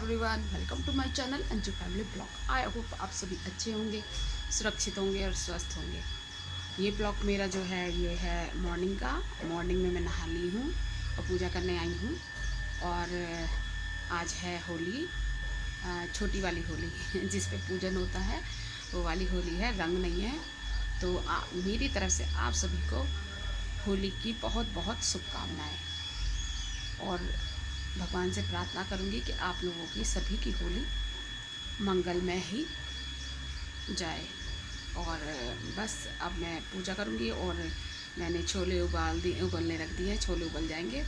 Everyone, welcome to my channel Anju family blog. I hope आप सभी अच्छे होंगे, सुरक्षित होंगे और स्वस्थ होंगे। ये ब्लॉग मेरा जो है ये है मॉर्निंग का। मॉर्निंग में मैं नहा ली हूँ और पूजा करने आई हूँ। और आज है होली, छोटी वाली होली जिस पे पूजन होता है वो वाली होली है, रंग नहीं है। तो मेरी तरफ से आप सभी को होली की बहुत बहुत शुभकामनाएँ और भगवान से प्रार्थना करूंगी कि आप लोगों की सभी की होली मंगलमय ही जाए। और बस अब मैं पूजा करूंगी और मैंने छोले उबलने रख दिए हैं। छोले उबल जाएंगे,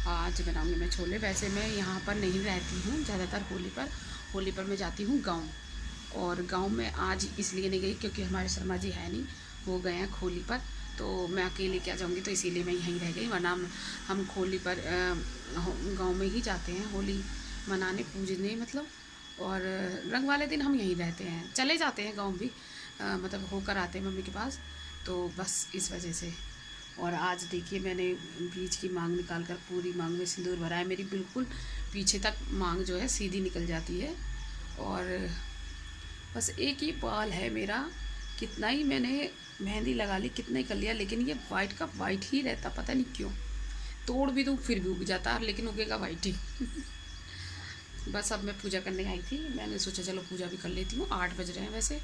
आज बनाऊंगी मैं छोले। वैसे मैं यहाँ पर नहीं रहती हूँ ज़्यादातर होली पर मैं जाती हूँ गाँव। और गाँव में आज इसलिए नहीं गई क्योंकि हमारे शर्मा जी है नहीं, वो गए हैं होली पर। तो मैं अकेले क्या जाऊंगी, तो इसीलिए मैं यहीं रह गई। वरना हम होली पर गांव में ही जाते हैं होली मनाने, पूजने मतलब। और रंग वाले दिन हम यहीं रहते हैं, चले जाते हैं गांव भी, मतलब होकर आते हैं मम्मी के पास। तो बस इस वजह से। और आज देखिए मैंने बीच की मांग निकाल कर पूरी मांग में सिंदूर भरा है। मेरी बिल्कुल पीछे तक मांग जो है सीधी निकल जाती है। और बस एक ही बाल है मेरा, कितना ही मैंने मेहंदी लगा ली, कितना ही कर लिया, लेकिन ये वाइट का वाइट ही रहता, पता नहीं क्यों। तोड़ भी दूँ फिर भी उग जाता, लेकिन उगेगा वाइट ही बस अब मैं पूजा करने आई थी, मैंने सोचा चलो पूजा भी कर लेती हूँ। 8 बज रहे हैं वैसे।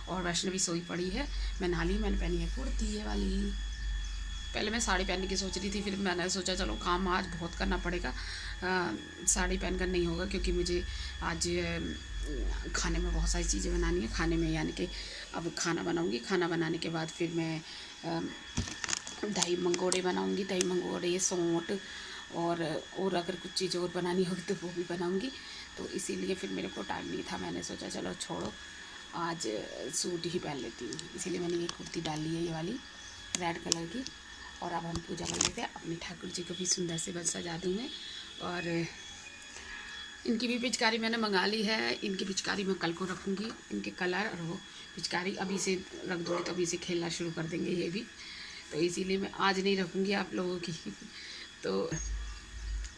और वैष्णवी सोई पड़ी है। मैं नहा ली, मैंने पहनी है कुर्ती ये वाली। पहले मैं साड़ी पहनने की सोच रही थी, फिर मैंने सोचा चलो काम आज बहुत करना पड़ेगा, साड़ी पहनकर नहीं होगा, क्योंकि मुझे आज खाने में बहुत सारी चीज़ें बनानी है। खाने में यानी कि अब खाना बनाऊंगी, खाना बनाने के बाद फिर मैं दही मंगोड़े बनाऊंगी, दही मंगोड़े सौंठ और अगर कुछ चीज़ और बनानी होगी तो वो भी बनाऊंगी। तो इसीलिए फिर मेरे को टाइम नहीं था, मैंने सोचा चलो छोड़ो आज सूट ही पहन लेती हूँ। इसीलिए मैंने ये कुर्ती डाल ली है, ये वाली रेड कलर की। और अब हम पूजा कर लेते हैं, अपने ठाकुर जी को भी सुंदर से बस सजा दूँगे। और इनकी भी पिचकारी मैंने मंगा ली है, इनकी पिचकारी मैं कल को रखूँगी। इनके कलर और वो पिचकारी अभी से रख दूँगी तो अभी से खेलना शुरू कर देंगे ये भी। तो इसीलिए मैं आज नहीं रखूँगी आप लोगों की तो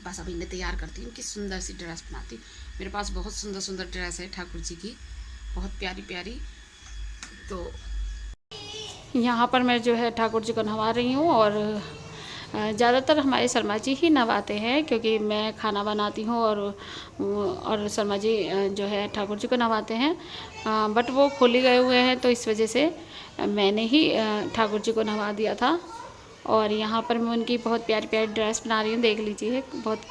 बस अभी इन्हें तैयार करती हूँ कि सुंदर सी ड्रेस बनाती हूँ। मेरे पास बहुत सुंदर सुंदर ड्रेस है ठाकुर जी की, बहुत प्यारी प्यारी। तो यहाँ पर मैं जो है ठाकुर जी को नहवा रही हूँ। और ज़्यादातर हमारे शर्मा जी ही नहवाते हैं, क्योंकि मैं खाना बनाती हूँ और शर्मा जी जो है ठाकुर जी को नहवाते हैं। बट वो खोली गए हुए हैं, तो इस वजह से मैंने ही ठाकुर जी को नहवा दिया था। और यहाँ पर मैं उनकी बहुत प्यारी प्यारी ड्रेस बना रही हूँ, देख लीजिए बहुत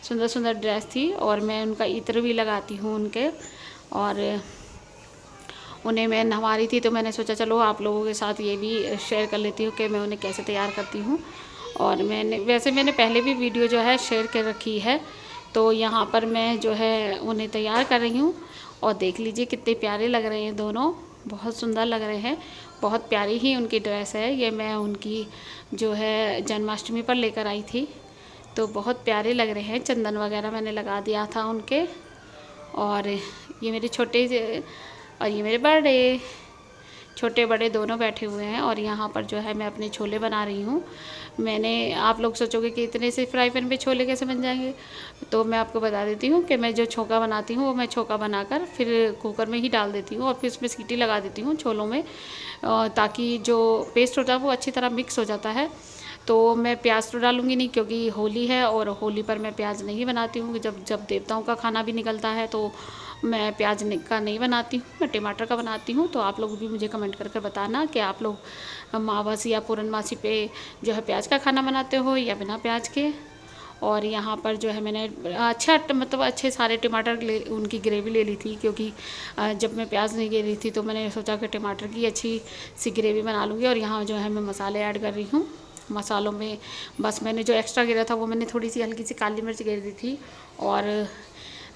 सुंदर सुंदर ड्रेस थी। और मैं उनका इत्र भी लगाती हूँ उनके, और उन्हें मैं नहवा रही थी। तो मैंने सोचा चलो आप लोगों के साथ ये भी शेयर कर लेती हूँ कि मैं उन्हें कैसे तैयार करती हूँ। और मैंने पहले भी वीडियो जो है शेयर कर रखी है। तो यहाँ पर मैं जो है उन्हें तैयार कर रही हूँ। और देख लीजिए कितने प्यारे लग रहे हैं दोनों, बहुत सुंदर लग रहे हैं। बहुत प्यारी ही उनकी ड्रेस है, ये मैं उनकी जो है जन्माष्टमी पर लेकर आई थी। तो बहुत प्यारे लग रहे हैं, चंदन वगैरह मैंने लगा दिया था उनके। और ये मेरे छोटे और ये मेरे बड़े, छोटे बड़े दोनों बैठे हुए हैं। और यहाँ पर जो है मैं अपने छोले बना रही हूँ। आप लोग सोचोगे कि इतने से फ्राई पैन पे छोले कैसे बन जाएंगे, तो मैं आपको बता देती हूँ कि मैं जो छोंका बनाती हूँ वो मैं छोंका बनाकर फिर कुकर में ही डाल देती हूँ और फिर उसमें सीटी लगा देती हूँ छोलों में, ताकि जो पेस्ट होता है वो अच्छी तरह मिक्स हो जाता है। तो मैं प्याज तो डालूँगी नहीं, क्योंकि होली है और होली पर मैं प्याज नहीं बनाती हूँ। जब देवताओं का खाना भी निकलता है तो मैं प्याज का नहीं बनाती हूँ, मैं टमाटर का बनाती हूँ। तो आप लोग भी मुझे कमेंट करके बताना कि आप लोग अमावस्या या पूर्णमासी पे जो है प्याज का खाना बनाते हो या बिना प्याज के। और यहाँ पर जो है मैंने अच्छे सारे टमाटर उनकी ग्रेवी ले ली थी, क्योंकि जब मैं प्याज नहीं ले रही थी तो मैंने सोचा कि टमाटर की अच्छी सी ग्रेवी बना लूँगी। और यहाँ जो है मैं मसाले ऐड कर रही हूँ। मसालों में बस मैंने जो एक्स्ट्रा गिरा था वो मैंने थोड़ी सी हल्की सी काली मिर्च गिर दी थी और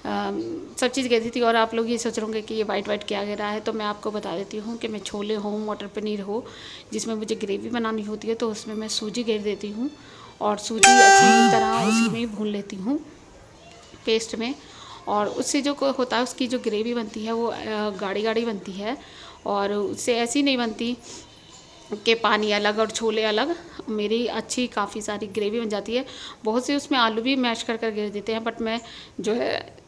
सब चीज़ गिर दी थी। और आप लोग ये सोच रहे होंगे कि ये वाइट क्या गिरा है, तो मैं आपको बता देती हूँ कि मैं छोले हो, मटर पनीर हो, जिसमें मुझे ग्रेवी बनानी होती है, तो उसमें मैं सूजी गिर देती हूँ और सूजी अच्छी तरह उसी में ही भून लेती हूँ पेस्ट में। और उससे जो होता है उसकी जो ग्रेवी बनती है वो गाढ़ी गाढ़ी बनती है, और उससे ऐसी नहीं बनती कि पानी अलग और छोले अलग। मेरी अच्छी काफ़ी सारी ग्रेवी बन जाती है। बहुत से उसमें आलू भी मैश कर गिर देते हैं, बट मैं जो है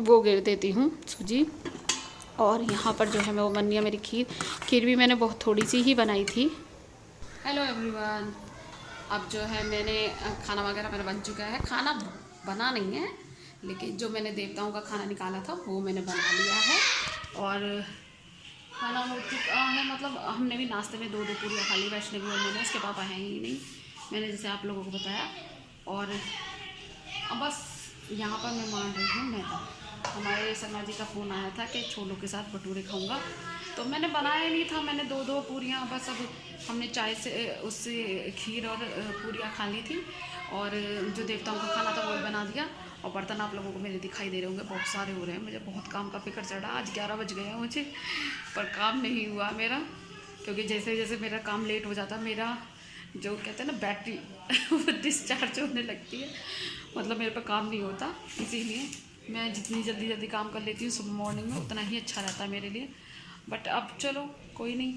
वो गिर देती हूँ सूजी। और यहाँ पर जो है वो बन गया मेरी खीर भी मैंने बहुत थोड़ी सी ही बनाई थी। हेलो एवरीवन, अब जो है मैंने खाना वगैरह मेरा बन चुका है। खाना बना नहीं है, लेकिन जो मैंने देवताओं का खाना निकाला था वो मैंने बना लिया है। और खाना हो चुका है, मतलब हमने भी नाश्ते में 2 पूरियाँ खा ली वैष्णवी और मैंने, उसके पापा हैं ही नहीं, मैंने जैसे आप लोगों को बताया। और अब बस यहाँ पर मैं मान रही हूँ मैदा। हमारे शर्मा जी का फ़ोन आया था कि छोलों के साथ भटूरे खाऊंगा, तो मैंने बनाया नहीं था। मैंने 2 पूरियाँ बस, अब हमने चाय से उससे खीर और पूरियाँ खा ली थी, और जो देवताओं का खाना था वो भी बना दिया। और बर्तन आप लोगों को मेरे दिखाई दे रहे होंगे, बहुत सारे हो रहे हैं। मुझे बहुत काम का फिक्र चढ़ा। आज 11 बज गया मुझे, पर काम नहीं हुआ मेरा, क्योंकि जैसे जैसे मेरा काम लेट हो जाता, मेरा जो कहते हैं ना बैटरी वो डिस्चार्ज होने लगती है, मतलब मेरे पर काम नहीं होता। इसीलिए मैं जितनी जल्दी काम कर लेती हूँ सुबह मॉर्निंग में, उतना ही अच्छा रहता है मेरे लिए। बट अब चलो कोई नहीं,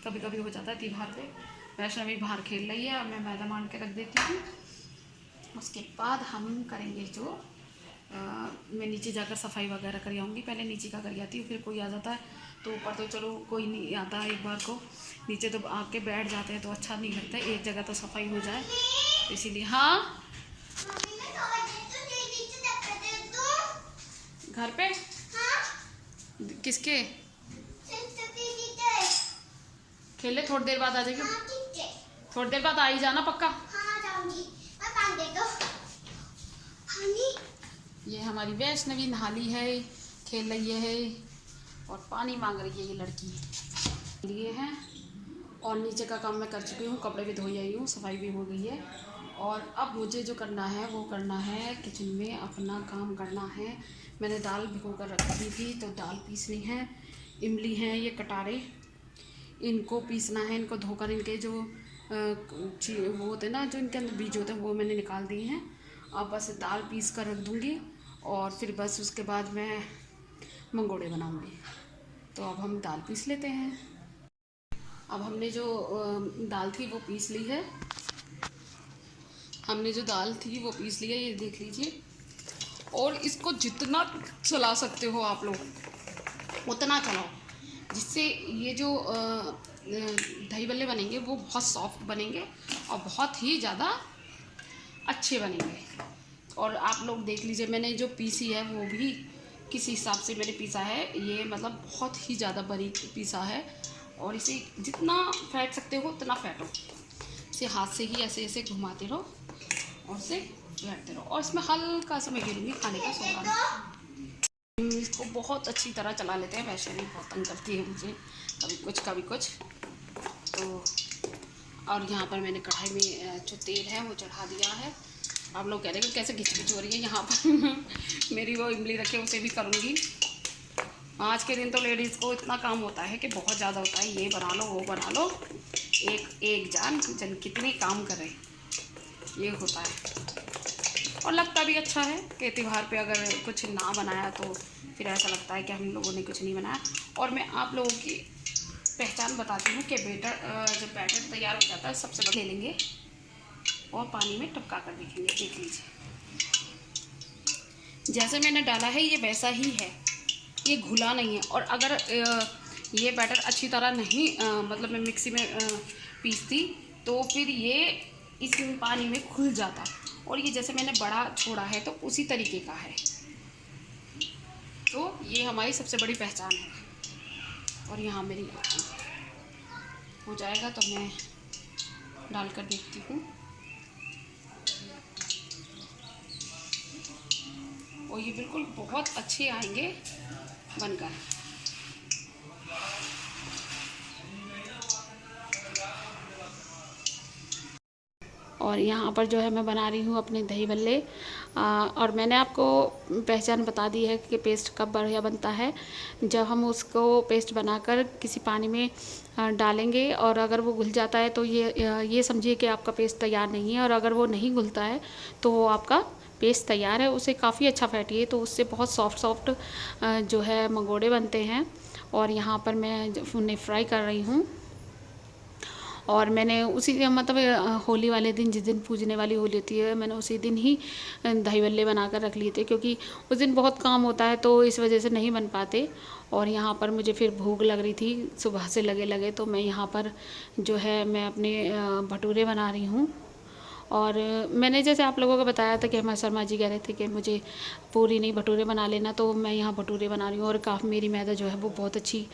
कभी कभी हो जाता है। त्योहार पे वैष्णवी बाहर खेल रही है, अब मैं मैदा मान के रख देती हूँ। उसके बाद हम करेंगे जो मैं नीचे जाकर सफाई वगैरह कर आऊँगी। पहले नीचे का कर आती हूँ, फिर कोई आ जाता है तो ऊपर तो चलो कोई नहीं आता एक बार को, नीचे तो आके बैठ जाते हैं तो अच्छा नहीं लगता, एक जगह तो सफाई हो जाए, तो इसीलिए। हाँ घर पे किसके खेले? थोड़ी देर बाद आ जाएगी। थोड़ी देर बाद आ ही जाना पक्का। ये हमारी वैष्णवी नहाली है, खेल रही है और पानी मांग रही है ये लड़की लिए है। और नीचे का काम मैं कर चुकी हूँ, कपड़े भी धोई आई हूँ, सफाई भी हो गई है। और अब मुझे जो करना है वो करना है, किचन में अपना काम करना है। मैंने दाल भिगो कर रखी थी, तो दाल पीसनी है। इमली हैं ये कटारे, इनको पीसना है। इनको धोकर इनके जो वो होते हैं ना, जो इनके अंदर बीज होते हैं, वो मैंने निकाल दिए हैं। अब बस दाल पीस कर रख दूँगी, और फिर बस उसके बाद मैं मंगोड़े बनाऊँगी। तो अब हम दाल पीस लेते हैं। अब हमने जो दाल थी वो पीस ली है, ये देख लीजिए। और इसको जितना चला सकते हो आप लोग उतना चलाओ, जिससे ये जो दही बल्ले बनेंगे वो बहुत सॉफ्ट बनेंगे और बहुत ही ज़्यादा अच्छे बनेंगे। और आप लोग देख लीजिए, मैंने जो पीसी है वो भी किस हिसाब से मैंने पीसा है, ये मतलब बहुत ही ज़्यादा बारीक पीसा है। और इसे जितना फेंट सकते हो उतना फेंटो, इसे हाथ से ही ऐसे ऐसे घुमाते रहो और इसे फेंटते रहो। और इसमें हल्का सा मैं गिरूँगी खाने का सोडा। इसको बहुत अच्छी तरह चला लेते हैं। वैसे भी बहुत तंग करती है मुझे, कभी कुछ तो। और यहाँ पर मैंने कढ़ाई में जो तेल है वो चढ़ा दिया है। आप लोग कह रहे हैं कैसे घिच हो रही है। यहाँ पर मेरी वो इमली रखे, उसे भी करूँगी। आज के दिन तो लेडीज़ को इतना काम होता है कि बहुत ज़्यादा होता है, ये बना लो वो बना लो, एक जन कितने काम करे, ये होता है। और लगता भी अच्छा है कि त्यौहार पे अगर कुछ ना बनाया तो फिर ऐसा लगता है कि हम लोगों ने कुछ नहीं बनाया। और मैं आप लोगों की पहचान बताती हूँ कि जब बैटर तैयार हो जाता है, सबसे पहले ले लेंगे और पानी में टपका कर देखेंगे। देख लीजिए, जैसे मैंने डाला है ये वैसा ही है, ये घुला नहीं है। और अगर ये बैटर अच्छी तरह नहीं मतलब मैं मिक्सी में पीसती तो फिर ये इस पानी में घुल जाता। और ये जैसे मैंने बड़ा छोड़ा है तो उसी तरीके का है, तो ये हमारी सबसे बड़ी पहचान है। और यहाँ मेरी हो जाएगा तो मैं डाल कर देखती हूँ। और ये बिल्कुल बहुत अच्छे आएंगे बनकर। और यहाँ पर जो है मैं बना रही हूँ अपने दही बल्ले। और मैंने आपको पहचान बता दी है कि पेस्ट कब बढ़िया बनता है, जब हम उसको पेस्ट बनाकर किसी पानी में डालेंगे और अगर वो घुल जाता है तो ये समझिए कि आपका पेस्ट तैयार नहीं है। और अगर वो नहीं घुलता है तो वो आपका पेस्ट तैयार है। उसे काफ़ी अच्छा फेंटिए तो उससे बहुत सॉफ्ट जो है मंगोड़े बनते हैं। और यहाँ पर मैं उन्हें फ्राई कर रही हूँ। और मैंने उसी मतलब होली वाले दिन, जिस दिन पूजने वाली होली होती है, मैंने उसी दिन ही दही बल्ले बना कर रख लिए थे, क्योंकि उस दिन बहुत काम होता है तो इस वजह से नहीं बन पाते। और यहाँ पर मुझे फिर भूख लग रही थी सुबह से लगे तो मैं यहाँ पर जो है मैं अपने भटूरे बना रही हूँ। और मैंने जैसे आप लोगों को बताया था कि हमारे शर्मा जी कह रहे थे कि मुझे पूरी नहीं भटूरे बना लेना, तो मैं यहाँ भटूरे बना रही हूँ। और काफ़ी मेरी मैदा जो है वो बहुत अच्छी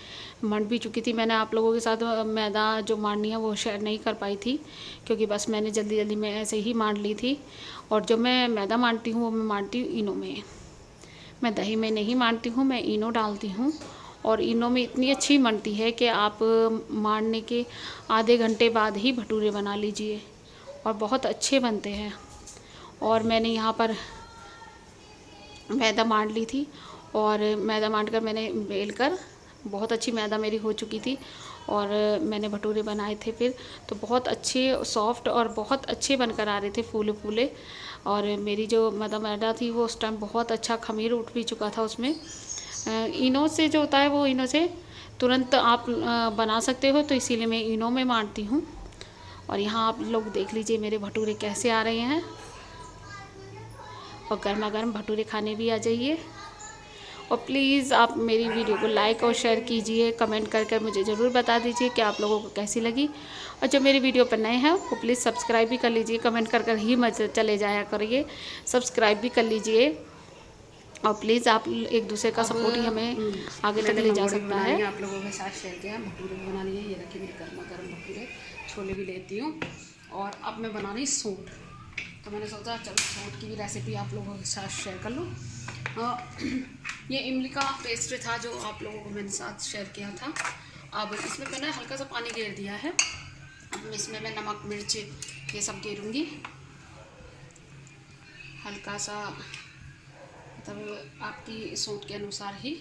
मंड भी चुकी थी। मैंने आप लोगों के साथ मैदा जो मांडनी है वो शेयर नहीं कर पाई थी, क्योंकि बस मैंने जल्दी में ऐसे ही मांड ली थी। और जो मैं मैदा मांडती हूँ वो मैं मांडती हूँ इनो में, मैं दही में नहीं मांडती हूँ, मैं इनो डालती हूँ। और इनो में इतनी अच्छी बनती है कि आप मांडने के आधे घंटे बाद ही भटूरे बना लीजिए, और बहुत अच्छे बनते हैं। और मैंने यहाँ पर मैदा मांड ली थी, और मैदा मांड कर मैंने बेल कर, बहुत अच्छी मैदा मेरी हो चुकी थी, और मैंने भटूरे बनाए थे फिर, तो बहुत अच्छे सॉफ्ट और बहुत अच्छे बनकर आ रहे थे, फूले फूले। और मेरी जो मैदा थी वो उस टाइम बहुत अच्छा खमीर उठ भी चुका था उसमें। इनो से जो होता है वो इनो से तुरंत आप बना सकते हो, तो इसीलिए मैं इनो में मांडती हूँ। और यहाँ आप लोग देख लीजिए मेरे भटूरे कैसे आ रहे हैं, और गर्मा गर्म भटूरे खाने भी आ जाइए। और प्लीज़ आप मेरी वीडियो को लाइक और शेयर कीजिए, कमेंट कर मुझे ज़रूर बता दीजिए कि आप लोगों को कैसी लगी। और जो मेरी वीडियो पर नए हैं वो प्लीज़ सब्सक्राइब भी कर लीजिए, कमेंट कर ही मत चले जाया करिए, सब्सक्राइब भी कर लीजिए। और प्लीज़ आप एक दूसरे का सपोर्ट ही हमें आगे तक ले जा सकता है। आप लोगों के साथ शेयर किया, भटूरे भी बना लिए, ये रखिए मेरे गर्मा गर्म भटूरे, छोले भी लेती हूँ। और अब मैं बना रही सूट, तो मैंने सोचा चलो सूट की भी रेसिपी आप लोगों के साथ शेयर कर लूँ। ये इमली का पेस्ट था जो आप लोगों को मैंने साथ शेयर किया था। अब इसमें मैंने हल्का सा पानी गेर दिया है। अब इसमें मैं नमक मिर्च ये सब गेरूँगी, हल्का सा मतलब आपकी सूट के अनुसार ही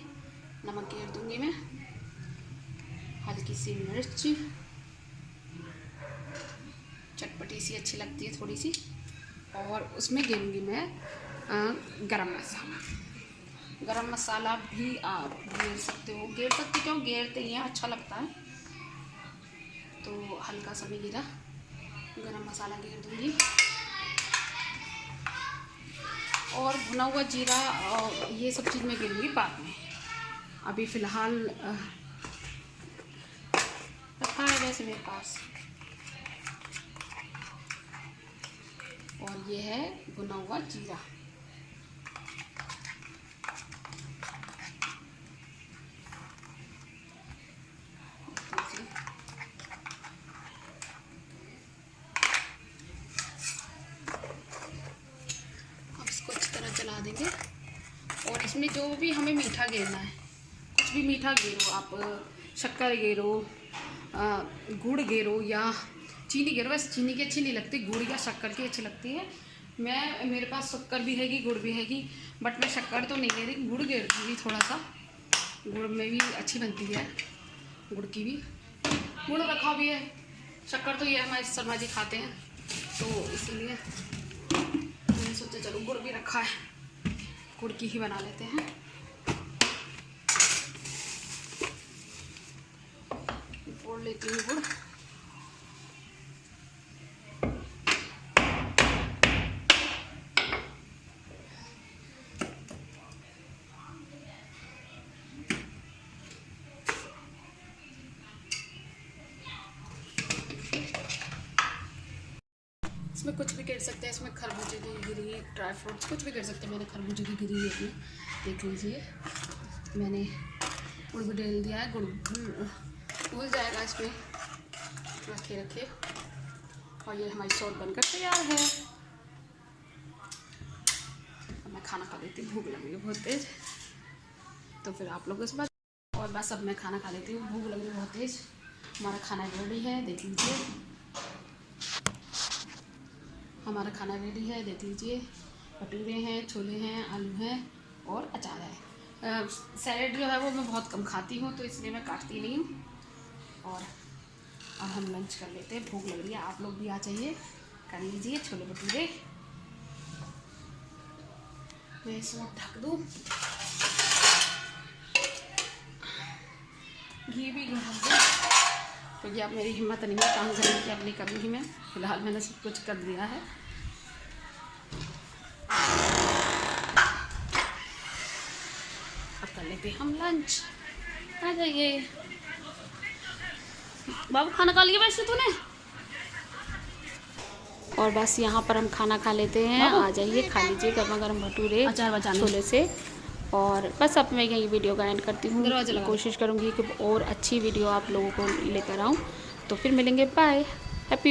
नमक गेर दूँगी मैं, हल्की सी मिर्च, चटपटी सी अच्छी लगती है थोड़ी सी। और उसमें गेरूँगी मैं गरम मसाला। गरम मसाला भी आप गेर सकते हो, क्यों गेरते ही हैं, अच्छा लगता है। तो हल्का सा भी गिरा गरम मसाला गेर दूँगी, और भुना हुआ जीरा और ये सब चीज़ मैं गेरूँगी बाद में। अभी फ़िलहाल रखा है वैसे मेरे पास, और ये है भुना हुआ जीरा। अब इसको अच्छी तरह चला देंगे। और इसमें जो भी हमें मीठा घेरना है, कुछ भी मीठा घेरो आप, शक्कर घेरो, गुड़ घेरो या चीनी घेरो। वैसे चीनी की अच्छी नहीं लगती, गुड़ या शक्कर की अच्छी लगती है। मेरे पास शक्कर भी हैगी, गुड़ भी हैगी, बट मैं शक्कर तो नहीं घेर रही, गुड़ घेर दूँगी थोड़ा सा। गुड़ में भी अच्छी बनती है, गुड़ की भी। गुड़ रखा भी है, शक्कर तो ये हमारे शर्मा जी खाते हैं, तो इसीलिए मैंने सोचा चलो गुड़ भी रखा है, गुड़ की ही बना लेते हैं। फोड़ लेती हूँ गुड़। इसमें कुछ भी गिर सकते हैं, इसमें खरबूजे की गिरी, ड्राई फ्रूट्स कुछ भी गिर सकते हैं। मैंने खरबूजे की गिरी है, देख लीजिए। मैंने गुड़ भी डाल दिया है, गुड़ घुल जाएगा इसमें, रखे। और ये हमारी सॉस बनकर तैयार है। अब मैं खाना खा लेती हूँ, भूख लग रही है बहुत तेज़, तो फिर आप लोगों से बात। और बस अब मैं खाना खा लेती हूँ, भूख लग रही है बहुत तेज़। हमारा खाना रेडी है, देख लीजिए। हमारा खाना रेडी है, देख लीजिए। भटूरे हैं, छोले हैं, आलू हैं और अचार है। सैलेड जो है वो मैं बहुत कम खाती हूँ, तो इसलिए मैं काटती नहीं हूँ। और अब हम लंच कर लेते हैं, भूख लग रही है। आप लोग भी आ जाइए, कर लीजिए छोले भटूरे। मैं इसमें ढक दूँ, घी भी गरम है। क्योंकि अब मेरी हिम्मत नहीं है काम करने की अपनी कभी ही में। फिलहाल मैंने सब कुछ कर दिया है। अब कर लेते हैं हम लंच। आ जाइए बाबू, खाना खा लिया वैसे तूने? और बस यहाँ पर हम खाना खा लेते हैं। आ जाइए, खा लीजिए गर्मा गर्म भटूरे छोले से। और बस अब मैं यही वीडियो का एंड करती हूँ। कोशिश करूँगी कि और अच्छी वीडियो आप लोगों को लेकर आऊँ। तो फिर मिलेंगे, बाय, हैप्पी।